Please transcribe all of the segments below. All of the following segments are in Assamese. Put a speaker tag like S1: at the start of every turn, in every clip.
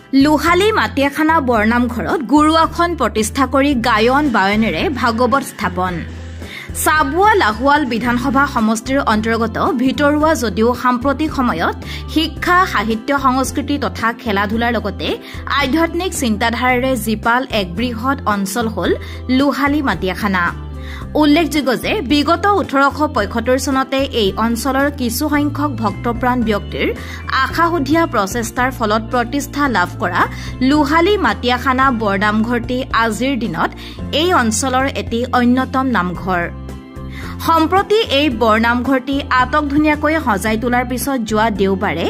S1: লোহালী মাটিয়াখানা বৰনামঘৰত গুৰু আসন প্ৰতিষ্ঠা কৰি গায়ন বায়নেৰে ভাগৱত স্থাপন। চাবুৱা লাহোৱাল বিধানসভা সমষ্টিৰ অন্তৰ্গত ভিতৰুৱা যদিও সাম্প্ৰতিক সময়ত শিক্ষা সাহিত্য সংস্কৃতি তথা খেলা ধূলাৰ লগতে আধ্যাত্মিক চিন্তাধাৰাৰে জীপাল এক বৃহৎ অঞ্চল হ'ল লোহালী মাটিয়াখানা। উল্লেখযোগ্য যে বিগত 1875 চনতে এই অঞ্চলৰ কিছুসংখ্যক ভক্তপ্ৰাণ ব্যক্তিৰ আশাসুধীয়া প্ৰচেষ্টাৰ ফলত প্ৰতিষ্ঠা লাভ কৰা লোহালী মাটিয়াখানা বৰনামঘৰটি আজিৰ দিনত এই অঞ্চলৰ এটি অন্যতম নামঘৰ। সম্প্ৰতি এই বৰনামঘৰটি আটকধুনীয়াকৈ সজাই তোলাৰ পিছত যোৱা দেওবাৰে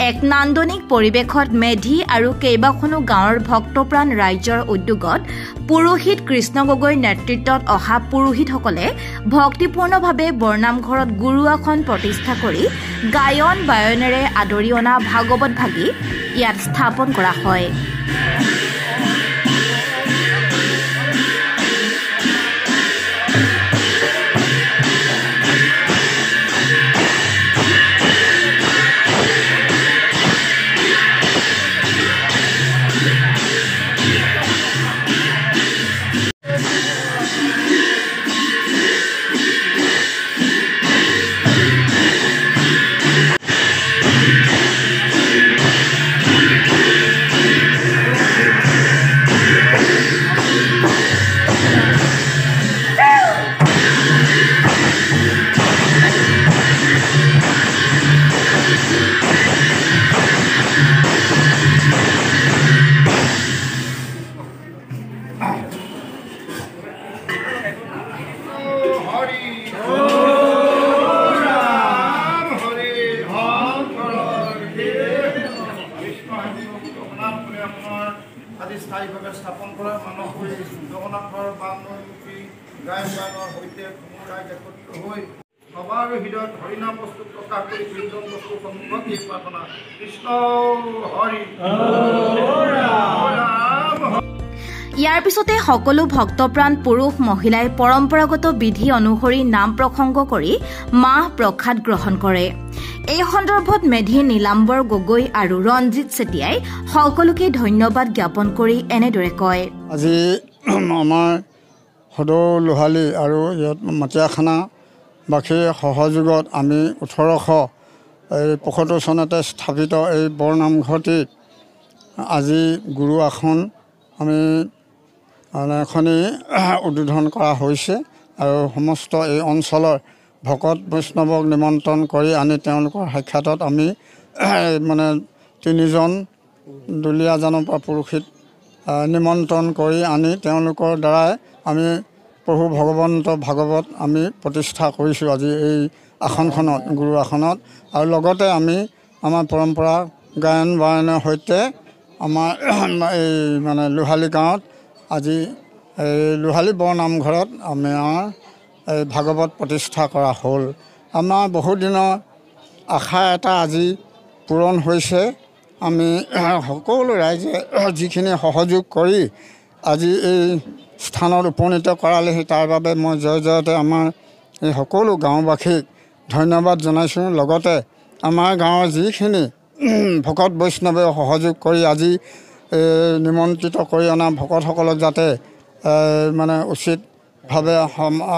S1: এক নান্দনিক পৰিৱেশত মেধি আৰু কেইবাখনো গাঁৱৰ ভক্তপ্ৰাণ ৰাইজৰ উদ্যোগত পুৰোহিত কৃষ্ণ গগৈৰ নেতৃত্বত অহা পুৰোহিতসকলে ভক্তিপূৰ্ণভাৱে বৰনামঘৰত গুৰু আসন প্ৰতিষ্ঠা কৰি গায়ন বায়নেৰে আদৰি অনা ভাগৱত ভাগি ইয়াত স্থাপন কৰা হয়।
S2: স্থায়ীভাৱে স্থাপন কৰা মানস হৈ জগন্নাথৰ বামুখী গায়ন বায়নৰ সৈতে ৰাইজ একত্ৰিত হৈ সবাৰ হৃদয়ত হৰিনাম বস্তু প্ৰকাশ কৰি কীৰ্তন বস্তু সন্মুখত এই প্ৰাৰ্থনা কৃষ্ণ হৰি
S1: ইয়াৰ পিছতে সকলো ভক্তপ্ৰাণ পুৰুষ মহিলাই পৰম্পৰাগত বিধি অনুসৰি নাম প্ৰসংগ কৰি মাহ প্ৰসাদ গ্ৰহণ কৰে। এই সন্দৰ্ভত মেধি নীলাম্বৰ গগৈ আৰু ৰঞ্জিত চেতিয়াই সকলোকে ধন্যবাদ জ্ঞাপন কৰি এনেদৰে কয়।
S3: আজি আমাৰ সদৌ লোহালী আৰু ইয়াত মাটিয়াখানাবাসীৰ সহযোগত আমি 1875 চনতে স্থাপিত এই বৰনামঘৰটিত আজি গুৰু আসন আমি এখনি উদ্বোধন কৰা হৈছে আৰু সমস্ত এই অঞ্চলৰ ভকত বৈষ্ণৱক নিমন্ত্ৰণ কৰি আনি তেওঁলোকৰ সাক্ষাতত আমি মানে 3জন দুলীয়াজানৰ পৰা পুৰোহিত নিমন্ত্ৰণ কৰি আনি তেওঁলোকৰ দ্বাৰাই আমি প্ৰভু ভগৱন্ত ভাগৱত আমি প্ৰতিষ্ঠা কৰিছোঁ আজি এই আসনখনত গুৰু আসনত। আৰু লগতে আমি আমাৰ পৰম্পৰা গায়ন বায়নৰ সৈতে আমাৰ এই মানে লোহালী গাঁৱত আজি এই লোহালী বৰনামঘৰত আমাৰ এই ভাগৱত প্ৰতিষ্ঠা কৰা হ'ল। আমাৰ বহুদিনৰ আশা এটা আজি পূৰণ হৈছে। আমি সকলো ৰাইজে যিখিনি সহযোগ কৰি আজি এই স্থানত উপনীত কৰালেহি তাৰ বাবে মই জয়তে আমাৰ এই সকলো গাঁওবাসীক ধন্যবাদ জনাইছোঁ। লগতে আমাৰ গাঁৱৰ যিখিনি ভকত বৈষ্ণৱে সহযোগ কৰি আজি নিমন্ত্ৰিত কৰি অনা ভকতসকলক যাতে মানে উচিতভাৱে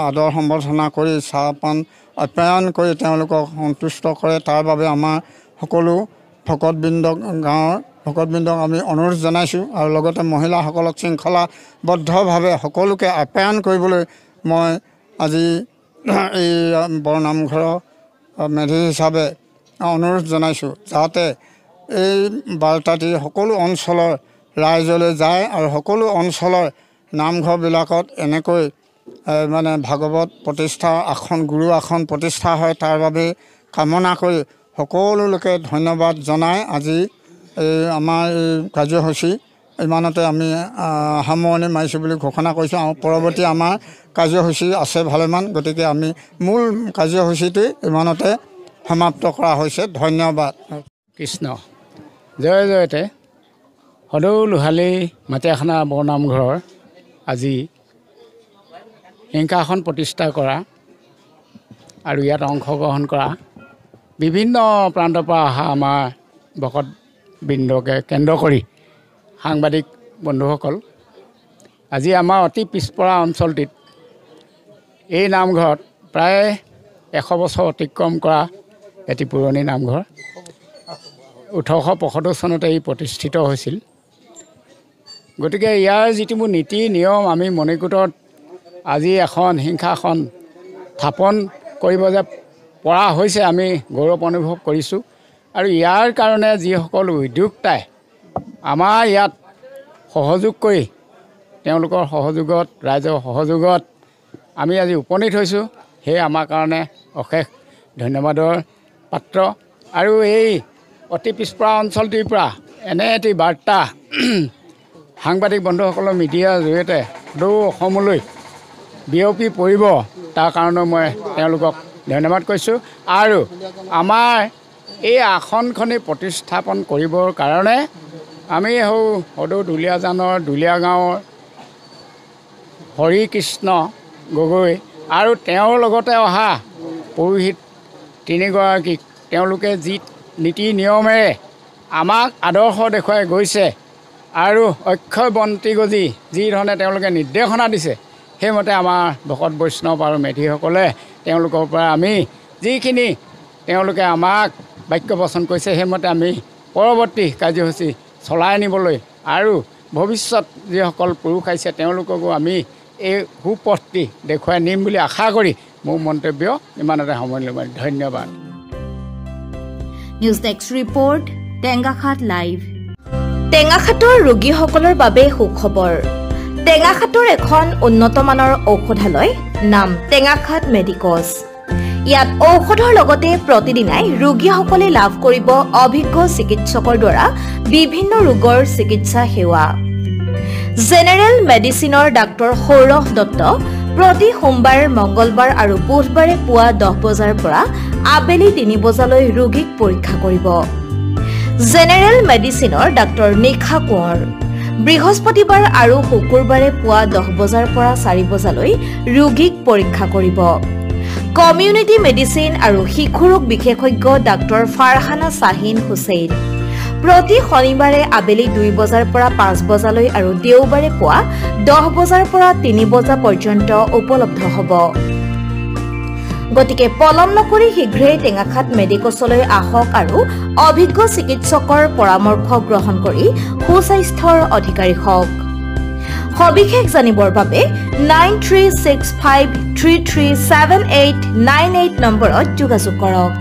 S3: আদৰ সম্বৰ্ধনা কৰি চাহপান আপ্যায়ন কৰি তেওঁলোকক সন্তুষ্ট কৰে তাৰ বাবে আমাৰ সকলো ভকতবৃন্দক গাঁৱৰ ভকতবৃন্দক আমি অনুৰোধ জনাইছোঁ। আৰু লগতে মহিলাসকলক শৃংখলাবদ্ধভাৱে সকলোকে আপ্যায়ন কৰিবলৈ মই আজি এই বৰনামঘৰৰ মেধি হিচাপে অনুৰোধ জনাইছোঁ যাতে এই বাৰ্তাটি সকলো অঞ্চলৰ ৰাইজলৈ যায় আৰু সকলো অঞ্চলৰ নামঘৰবিলাকত এনেকৈ মানে ভাগৱত প্ৰতিষ্ঠা আসন গুৰু আসন প্ৰতিষ্ঠা হয় তাৰ বাবে কামনা কৰি সকলো লোকে ধন্যবাদ জনাই আজি আমাৰ এই কাৰ্যসূচী ইমানতে আমি সামৰণি মাৰিছোঁ বুলি ঘোষণা কৰিছোঁ। আৰু পৰৱৰ্তী আমাৰ কাৰ্যসূচী আছে ভালেমান, গতিকে আমি মূল কাৰ্যসূচীটো ইমানতে সমাপ্ত কৰা হৈছে। ধন্যবাদ।
S4: কৃষ্ণ জয় জয়তে সদৌ লোহালী মাটিয়াখানা বৰনামঘৰৰ আজি সিংহাসন প্ৰতিষ্ঠা কৰা আৰু ইয়াত অংশগ্ৰহণ কৰা বিভিন্ন প্ৰান্তৰ পৰা অহা আমাৰ ভকতবৃন্দকে কেন্দ্ৰ কৰি সাংবাদিক বন্ধুসকল, আজি আমাৰ অতি পিছপৰা অঞ্চলটিত এই নামঘৰত প্ৰায় 100 বছৰ অতিক্ৰম কৰা এটি পুৰণি নামঘৰ। 1875 চনতে ই প্ৰতিষ্ঠিত হৈছিল। গতিকে ইয়াৰ যিবোৰ নীতি নিয়ম আমি মণিকূটত আজি এখন সিংহাসন স্থাপন কৰিব যে পৰা হৈছে, আমি গৌৰৱ অনুভৱ কৰিছোঁ। আৰু ইয়াৰ কাৰণে যিসকল উদ্যোক্তাই আমাৰ ইয়াত সহযোগ কৰি তেওঁলোকৰ সহযোগত, ৰাইজৰ সহযোগত আমি আজি উপনীত হৈছোঁ, সেয়ে আমাৰ কাৰণে অশেষ ধন্যবাদৰ পাত্ৰ। আৰু এই অতি পিছপৰা অঞ্চলটিৰ পৰা এনে এটি বাৰ্তা সাংবাদিক বন্ধুসকলৰ মিডিয়াৰ জৰিয়তে সদৌ অসমলৈ বিয়পি পৰিব, তাৰ কাৰণে মই তেওঁলোকক ধন্যবাদ কৈছোঁ। আৰু আমাৰ এই আসনখনি প্ৰতিস্থাপন কৰিবৰ কাৰণে আমি সদৌ দুলীয়াজানৰ দুলীয়া গাঁৱৰ হৰিকৃষ্ণ গগৈ আৰু তেওঁৰ লগতে অহা পুৰোহিত 3 গৰাকীক তেওঁলোকে যি নীতি নিয়মেৰে আমাক আদৰ্শ দেখুৱাই গৈছে আৰু অক্ষয় বন্তি গজি যি ধৰণে তেওঁলোকে নিৰ্দেশনা দিছে, সেইমতে আমাৰ ভকত বৈষ্ণৱ আৰু মেধিসকলে তেওঁলোকৰ পৰা আমি যিখিনি তেওঁলোকে আমাক বাক্য বচন কৰিছে, সেইমতে আমি পৰৱৰ্তী কাৰ্যসূচী চলাই নিবলৈ আৰু ভৱিষ্যত যিসকল পুৰুষ আহিছে তেওঁলোককো আমি এই সুপথটি দেখুৱাই নিম বুলি আশা কৰি মোৰ মন্তব্য ইমানতে সামৰণি ল'ব। ধন্যবাদ।
S1: News desk report, Tengakhat live. টেঙাখাতৰ ৰোগীসকলৰ বাবে সুখবৰ। টেঙাখাতৰ এখন উন্নতমানৰ ঔষধালয়, নাম টেঙাখাত মেডিকছ। ইয়াত ঔষধৰ লগতে প্ৰতিদিনাই ৰোগীসকলে লাভ কৰিব অভিজ্ঞ চিকিৎসকৰ দ্বাৰা বিভিন্ন ৰোগৰ চিকিৎসা সেৱা। জেনেৰেল মেডিচিনৰ ডাক্তৰ সৌৰভ দত্ত প্ৰতি সোমবাৰ, মঙ্গলবাৰ আৰু বুধবাৰে পুৱা 10 বজাৰ পৰা আবেলি 3 বজালৈ ৰোগীক পৰীক্ষা কৰিব। জেনেৰেল মেডিচিনৰ ডাক্তৰ নিশা কোঁৱৰ বৃহস্পতিবাৰ আৰু শুকুৰবাৰে পুৱা 10 বজাৰ পৰা 4 বজালৈ ৰোগীক পৰীক্ষা কৰিব। কমিউনিটি মেডিচিন আৰু শিশু ৰোগ বিশেষজ্ঞ ডাক্তৰ ফাৰহানা শাহিন হুছেইন প্ৰতি শনিবাৰে আবেলি 2 বজাৰ পৰা 5 বজালৈ আৰু দেওবাৰে পুৱা 10 বজাৰ পৰা 3 বজা পৰ্যন্ত উপলব্ধ হ'ব। গতিকে পলম নকৰি শীঘ্ৰেই টেঙাখাত মেডিকছলৈ আহক আৰু অভিজ্ঞ চিকিৎসকৰ পৰামৰ্শ গ্ৰহণ কৰি সুস্বাস্থ্যৰ অধিকাৰী হওক। সবিশেষ জানিবৰ বাবে 9365337898 নম্বৰত যোগাযোগ কৰক।